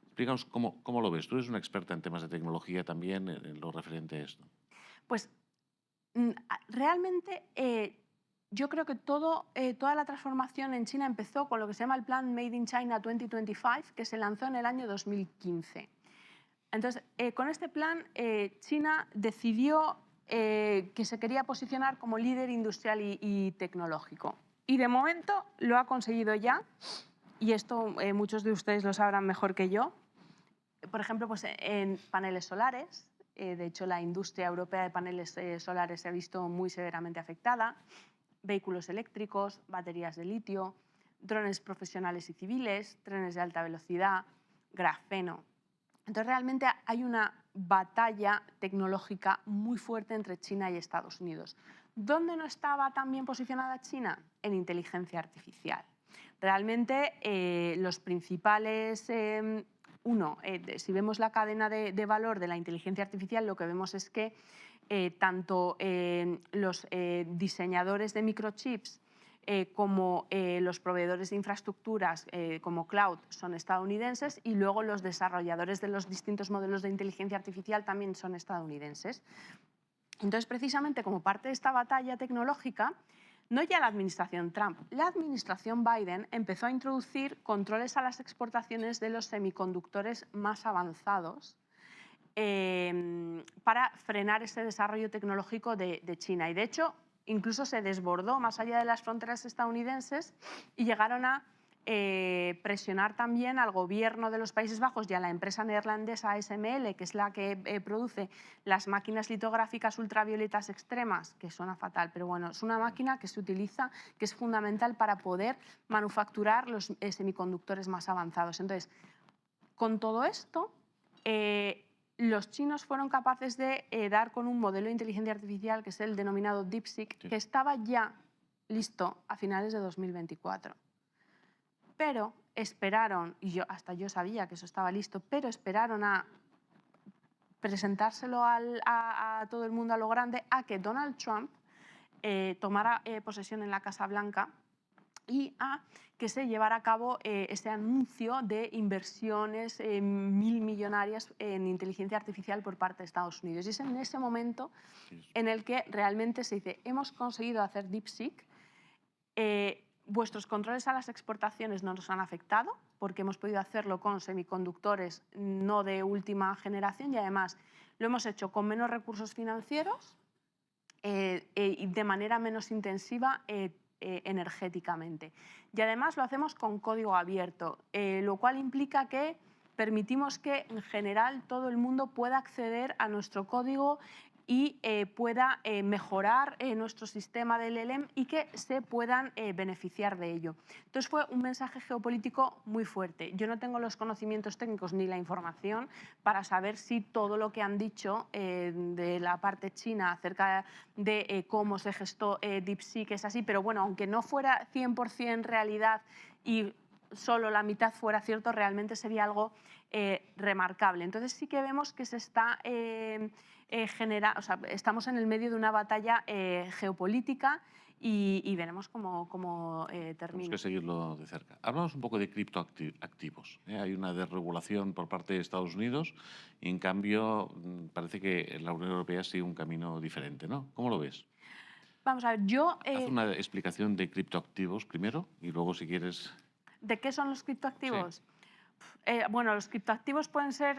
explícanos cómo lo ves. Tú eres una experta en temas de tecnología también, en lo referente a esto. Pues realmente yo creo que toda la transformación en China empezó con lo que se llama el Plan Made in China 2025, que se lanzó en el año 2015. Entonces, con este plan, China decidió que se quería posicionar como líder industrial y tecnológico. Y de momento lo ha conseguido ya, y esto muchos de ustedes lo sabrán mejor que yo. Por ejemplo, pues en paneles solares, de hecho la industria europea de paneles solares se ha visto muy severamente afectada, vehículos eléctricos, baterías de litio, drones profesionales y civiles, trenes de alta velocidad, grafeno. Entonces realmente hay una batalla tecnológica muy fuerte entre China y Estados Unidos. ¿Dónde no estaba tan bien posicionada China? En inteligencia artificial. Realmente los principales... si vemos la cadena de valor de la inteligencia artificial, lo que vemos es que tanto los diseñadores de microchips como los proveedores de infraestructuras como cloud son estadounidenses, y luego los desarrolladores de los distintos modelos de inteligencia artificial también son estadounidenses. Entonces, precisamente como parte de esta batalla tecnológica, no ya la administración Trump, la administración Biden empezó a introducir controles a las exportaciones de los semiconductores más avanzados para frenar ese desarrollo tecnológico de China. Y de hecho, incluso se desbordó más allá de las fronteras estadounidenses y llegaron a presionar también al gobierno de los Países Bajos y a la empresa neerlandesa ASML, que es la que produce las máquinas litográficas ultravioletas extremas, que suena fatal, pero bueno, es una máquina que se utiliza, que es fundamental para poder manufacturar los semiconductores más avanzados. Entonces, con todo esto, los chinos fueron capaces de dar con un modelo de inteligencia artificial, que es el denominado DeepSeek, que estaba ya listo a finales de 2024. Pero esperaron, y hasta yo sabía que eso estaba listo, pero esperaron a presentárselo a todo el mundo a lo grande, a que Donald Trump tomara posesión en la Casa Blanca y a que se llevara a cabo ese anuncio de inversiones millonarias en inteligencia artificial por parte de Estados Unidos. Y es en ese momento en el que realmente se dice, hemos conseguido hacer DeepSeek, vuestros controles a las exportaciones no nos han afectado porque hemos podido hacerlo con semiconductores no de última generación y además lo hemos hecho con menos recursos financieros y de manera menos intensiva energéticamente. Y además lo hacemos con código abierto, lo cual implica que permitimos que en general todo el mundo pueda acceder a nuestro código y pueda mejorar nuestro sistema del LLM y que se puedan beneficiar de ello. Entonces fue un mensaje geopolítico muy fuerte. Yo no tengo los conocimientos técnicos ni la información para saber si todo lo que han dicho de la parte china acerca de cómo se gestó DeepSeek es así, pero bueno, aunque no fuera 100% realidad y solo la mitad fuera cierto, realmente sería algo remarcable. Entonces sí que vemos que se está estamos en el medio de una batalla geopolítica y veremos cómo termina. Tenemos que seguirlo de cerca. Hablamos un poco de criptoactivos. Hay una desregulación por parte de Estados Unidos y, en cambio, parece que la Unión Europea sigue un camino diferente, ¿no? ¿Cómo lo ves? Vamos a ver, Haz una explicación de criptoactivos primero y luego, si quieres... ¿De qué son los criptoactivos? Sí. Bueno, los criptoactivos pueden ser,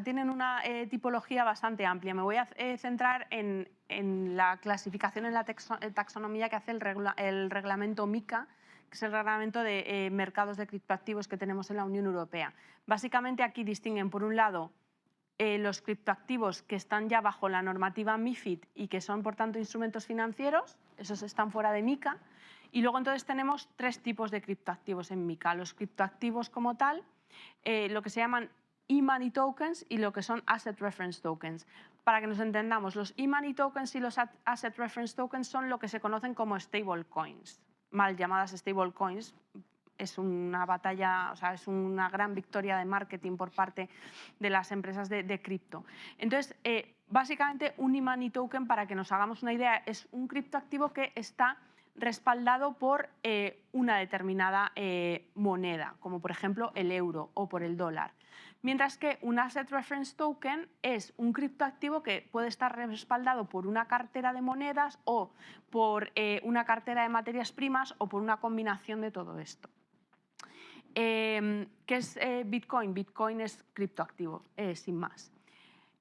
tienen una tipología bastante amplia. Me voy a centrar en la clasificación, en la taxonomía que hace el reglamento MiCA, que es el reglamento de mercados de criptoactivos que tenemos en la Unión Europea. Básicamente aquí distinguen, por un lado, los criptoactivos que están ya bajo la normativa MiFID y que son, por tanto, instrumentos financieros, esos están fuera de MiCA. Y luego entonces tenemos tres tipos de criptoactivos en MiCA. Los criptoactivos como tal, lo que se llaman e-money tokens y lo que son asset reference tokens. Para que nos entendamos, los e-money tokens y los asset reference tokens son lo que se conocen como stablecoins, mal llamadas stablecoins. Es una batalla, es una gran victoria de marketing por parte de las empresas de cripto. Entonces, básicamente un e-money token, para que nos hagamos una idea, es un criptoactivo que está respaldado por una determinada moneda, como por ejemplo el euro o por el dólar. Mientras que un Asset Reference Token es un criptoactivo que puede estar respaldado por una cartera de monedas o por una cartera de materias primas o por una combinación de todo esto. ¿Qué es Bitcoin? Bitcoin es criptoactivo, sin más.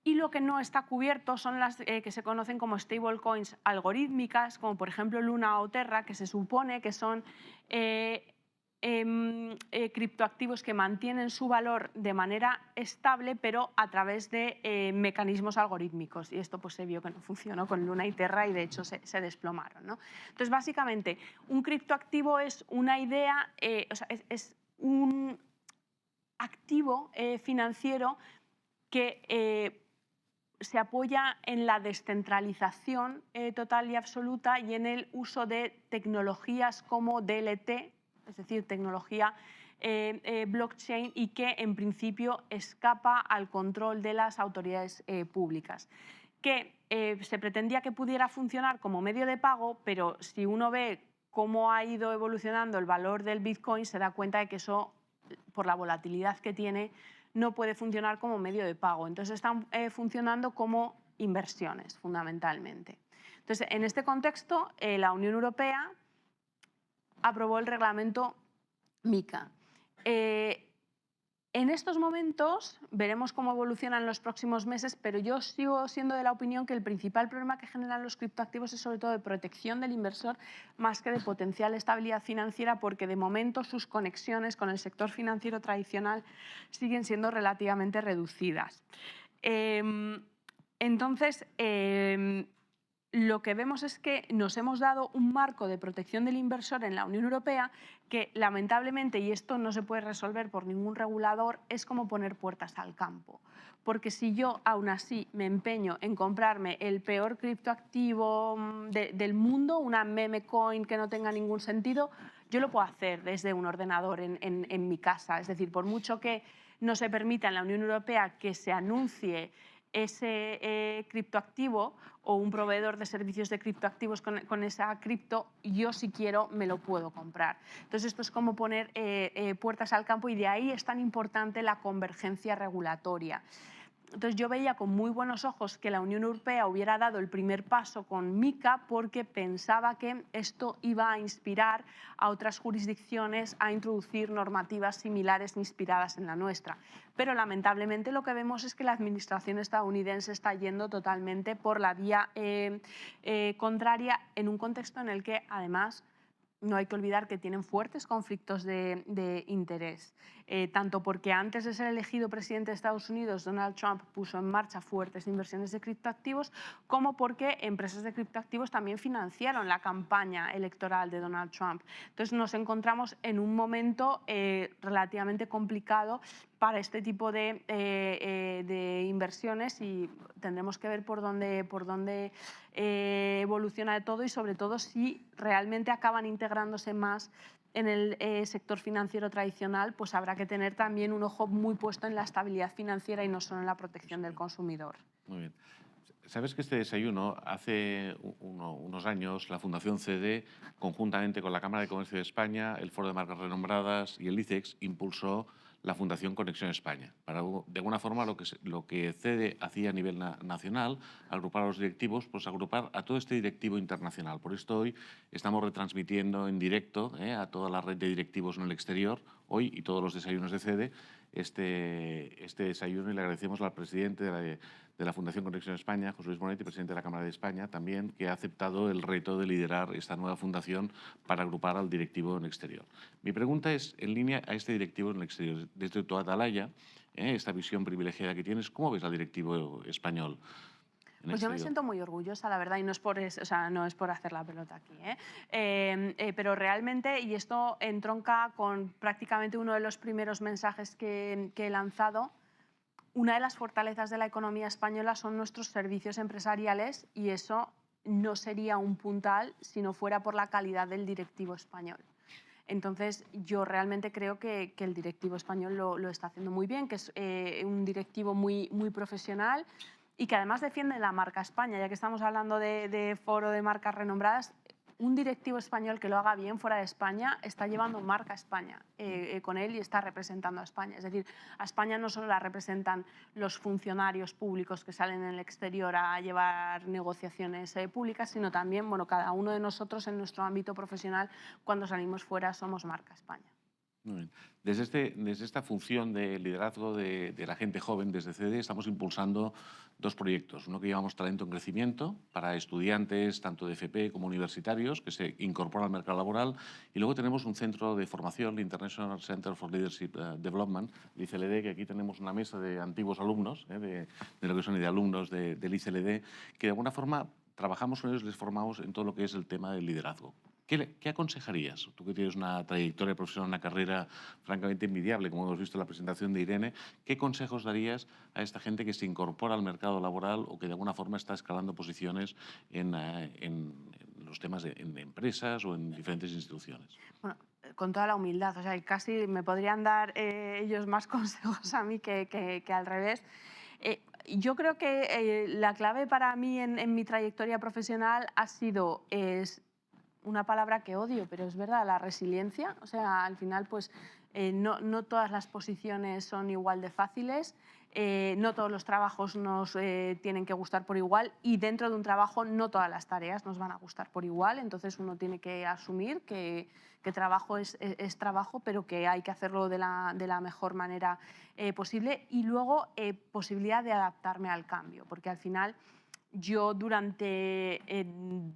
Y lo que no está cubierto son las que se conocen como stablecoins algorítmicas, como por ejemplo Luna o Terra, que se supone que son criptoactivos que mantienen su valor de manera estable, pero a través de mecanismos algorítmicos. Y esto pues, se vio que no funcionó con Luna y Terra y de hecho se desplomaron, ¿no? Entonces, básicamente, un criptoactivo es una idea, es un activo financiero que se apoya en la descentralización total y absoluta y en el uso de tecnologías como DLT, es decir, tecnología blockchain, y que en principio escapa al control de las autoridades públicas. Que se pretendía que pudiera funcionar como medio de pago, pero si uno ve cómo ha ido evolucionando el valor del Bitcoin, se da cuenta de que eso, por la volatilidad que tiene, no puede funcionar como medio de pago. Entonces están funcionando como inversiones, fundamentalmente. Entonces, en este contexto, la Unión Europea aprobó el reglamento MiCA. En estos momentos veremos cómo evolucionan los próximos meses, pero yo sigo siendo de la opinión que el principal problema que generan los criptoactivos es sobre todo de protección del inversor más que de potencial estabilidad financiera, porque de momento sus conexiones con el sector financiero tradicional siguen siendo relativamente reducidas. Entonces, lo que vemos es que nos hemos dado un marco de protección del inversor en la Unión Europea que, lamentablemente, y esto no se puede resolver por ningún regulador, es como poner puertas al campo. Porque si yo, aún así, me empeño en comprarme el peor criptoactivo del mundo, una meme coin que no tenga ningún sentido, yo lo puedo hacer desde un ordenador en mi casa. Es decir, por mucho que no se permita en la Unión Europea que se anuncie ese criptoactivo o un proveedor de servicios de criptoactivos con esa cripto, yo si quiero me lo puedo comprar. Entonces esto es como poner puertas al campo, y de ahí es tan importante la convergencia regulatoria. Entonces yo veía con muy buenos ojos que la Unión Europea hubiera dado el primer paso con MiCA, porque pensaba que esto iba a inspirar a otras jurisdicciones a introducir normativas similares inspiradas en la nuestra. Pero lamentablemente lo que vemos es que la administración estadounidense está yendo totalmente por la vía contraria, en un contexto en el que además no hay que olvidar que tienen fuertes conflictos de interés, tanto porque antes de ser elegido presidente de Estados Unidos, Donald Trump puso en marcha fuertes inversiones de criptoactivos, como porque empresas de criptoactivos también financiaron la campaña electoral de Donald Trump. Entonces nos encontramos en un momento relativamente complicado para este tipo de inversiones, y tendremos que ver por dónde evoluciona de todo, y sobre todo si realmente acaban integrándose más en el sector financiero tradicional, pues habrá que tener también un ojo muy puesto en la estabilidad financiera y no solo en la protección del consumidor. Muy bien. Sabes que este desayuno, hace unos años, la Fundación CD, conjuntamente con la Cámara de Comercio de España, el Foro de Marcas Renombradas y el ICEX, impulsó la Fundación Conexión España. Para, de alguna forma, lo que CD hacía a nivel nacional, agrupar a los directivos, pues agrupar a todo este directivo internacional. Por esto hoy estamos retransmitiendo en directo a toda la red de directivos en el exterior, hoy y todos los desayunos de CD, este desayuno, y le agradecemos al presidente de la Fundación Conexión España, José Luis Moretti, presidente de la Cámara de España, también, que ha aceptado el reto de liderar esta nueva fundación para agrupar al directivo en el exterior. Mi pregunta es, en línea a este directivo en el exterior, desde tu atalaya, esta visión privilegiada que tienes, ¿cómo ves al directivo español? Pues yo me siento muy orgullosa, la verdad, y no es por hacer la pelota aquí, pero realmente, y esto entronca con prácticamente uno de los primeros mensajes que he lanzado, una de las fortalezas de la economía española son nuestros servicios empresariales, y eso no sería un puntal si no fuera por la calidad del directivo español. Entonces, yo realmente creo que el directivo español lo está haciendo muy bien, que es un directivo muy profesional, y que además defiende la marca España. Ya que estamos hablando de foro de marcas renombradas, un directivo español que lo haga bien fuera de España está llevando marca España con él, y está representando a España. Es decir, a España no solo la representan los funcionarios públicos que salen en el exterior a llevar negociaciones públicas, sino también, bueno, cada uno de nosotros en nuestro ámbito profesional, cuando salimos fuera, somos marca España. Muy bien. Desde esta función de liderazgo de la gente joven, desde CD, estamos impulsando dos proyectos. Uno que llamamos Talento en Crecimiento, para estudiantes tanto de FP como universitarios que se incorporan al mercado laboral. Y luego tenemos un centro de formación, el International Center for Leadership Development, el ICLD, que aquí tenemos una mesa de antiguos alumnos, de lo que son y de alumnos del ICLD, que de alguna forma trabajamos con ellos, les formamos en todo lo que es el tema del liderazgo. ¿Qué aconsejarías? Tú que tienes una trayectoria profesional, una carrera francamente envidiable, como hemos visto en la presentación de Irene, ¿qué consejos darías a esta gente que se incorpora al mercado laboral o que de alguna forma está escalando posiciones en los temas de empresas o en diferentes instituciones? Bueno, con toda la humildad, o sea, casi me podrían dar ellos más consejos a mí que al revés. Yo creo que la clave para mí en mi trayectoria profesional ha sido una palabra que odio, pero es verdad, la resiliencia. O sea, al final, pues no todas las posiciones son igual de fáciles, no todos los trabajos nos tienen que gustar por igual y dentro de un trabajo no todas las tareas nos van a gustar por igual, entonces uno tiene que asumir que trabajo es trabajo, pero que hay que hacerlo de la mejor manera posible y luego posibilidad de adaptarme al cambio, porque al final yo durante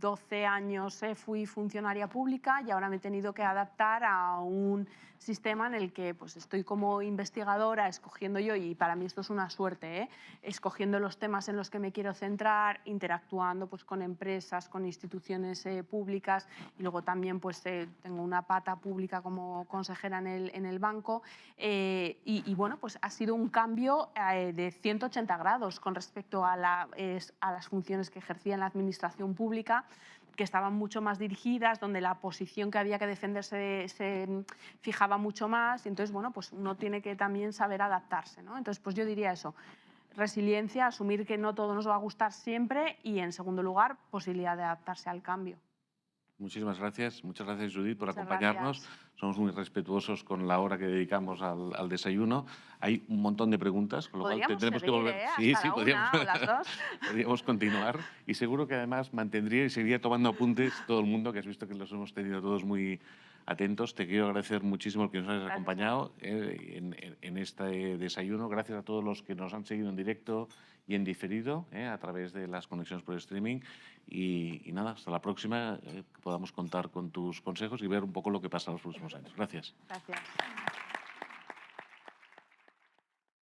12 años fui funcionaria pública y ahora me he tenido que adaptar a un sistema en el que pues, estoy como investigadora escogiendo yo, y para mí esto es una suerte, escogiendo los temas en los que me quiero centrar, interactuando pues, con empresas, con instituciones públicas y luego también pues, tengo una pata pública como consejera en el banco y bueno, pues ha sido un cambio de 180 grados con respecto a las funciones que ejercía en la administración pública, que estaban mucho más dirigidas, donde la posición que había que defenderse se fijaba mucho más. Y entonces, bueno, pues uno tiene que también saber adaptarse, ¿no? Entonces, pues yo diría eso, resiliencia, asumir que no todo nos va a gustar siempre y, en segundo lugar, posibilidad de adaptarse al cambio. Muchísimas gracias. Muchas gracias, Judith, por Muchas acompañarnos. gracias. Somos muy respetuosos con la hora que dedicamos al desayuno. Hay un montón de preguntas, con lo cual Podríamos tendremos que seguir, volver. hasta la podríamos, una o las dos. podríamos continuar. Y seguro que además mantendría y seguiría tomando apuntes todo el mundo, que has visto que los hemos tenido todos muy atentos. Te quiero agradecer muchísimo que nos hayas acompañado en este desayuno. Gracias a todos los que nos han seguido en directo y en diferido a través de las conexiones por streaming. Y nada, hasta la próxima, que podamos contar con tus consejos y ver un poco lo que pasa en los próximos años. Gracias. Gracias.